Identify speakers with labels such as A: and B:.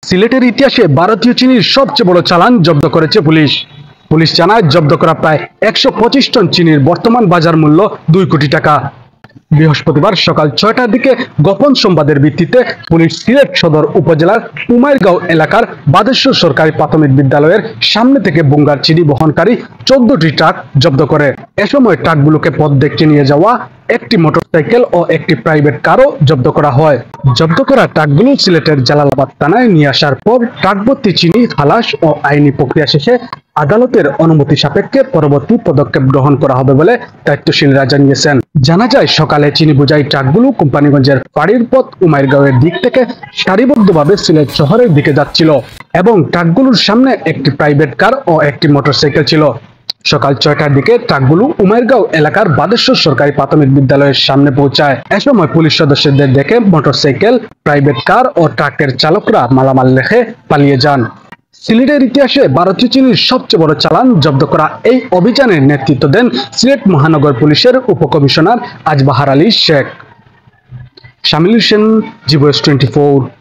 A: সিলেটের ইতিহাসে ভারতীয় চিনির সবচেয়ে বড় চালান জব্দ করেছে পুলিশ। পুলিশ জানায় জব্দ করা প্রায় 125 টন চিনির বর্তমান বাজার মূল্য 2 কোটি টাকা। বৃহস্পতিবার সকাল 6টার দিকে গোপন সংবাদের ভিত্তিতে পুলিশ সিলেট সদর উপজেলার উমাইরগাঁও এলাকার বাদেশ্বর সরকারি প্রাথমিক বিদ্যালয়ের সামনে থেকে বুঙ্গার চিনি বহনকারী 14টি ট্রাক জব্দ করে। এ সময় ট্রাকগুলোকে পথ দেখতে নিয়ে যাওয়া একটি মোটরসাইকেল ও একটি প্রাইভেট কারও জব্দ করা হয়। জব্দ করা ট্রাকগুলো সিলেটের জালালাবাদ থানায় নিয়ে আসার পর ট্রাক ভর্তি চিনি খালাস ও আইনি প্রক্রিয়া শেষে আদালতের অনুমতি সাপেক্ষে পরবর্তী পদক্ষেপ গ্রহণ করা হবে বলে দায়িত্বশীলরা জানিয়েছেন। জানা যায়, সকালে চিনি বোঝাই ট্রাকগুলো কোম্পানিগঞ্জের পাড়ির পথ উমাইরগাঁওয়ের দিক থেকে সারিবদ্ধভাবে সিলেট শহরের দিকে যাচ্ছিল এবং ট্রাকগুলোর সামনে একটি প্রাইভেট কার ও একটি মোটরসাইকেল ছিল। সকাল 6টার দিকে ট্রাকগুলো উমাইরগাঁও এলাকার বাদেশ্বর সরকারি প্রাথমিক বিদ্যালয়ের সামনে পৌঁছায়। এ সময় পুলিশ সদস্যদের দেখে মোটরসাইকেল, প্রাইভেট কার ও ট্রাকের চালকরা মালামাল রেখে পালিয়ে যান। সিলেটের ইতিহাসে ভারতীয় চিনির সবচেয়ে বড় চালান জব্দ করা এই অভিযানের নেতৃত্ব দেন সিলেট মহানগর পুলিশের উপকমিশনার আজবাহার আলী শেখ। শামিল হোসেন, জি ভয়েস 24।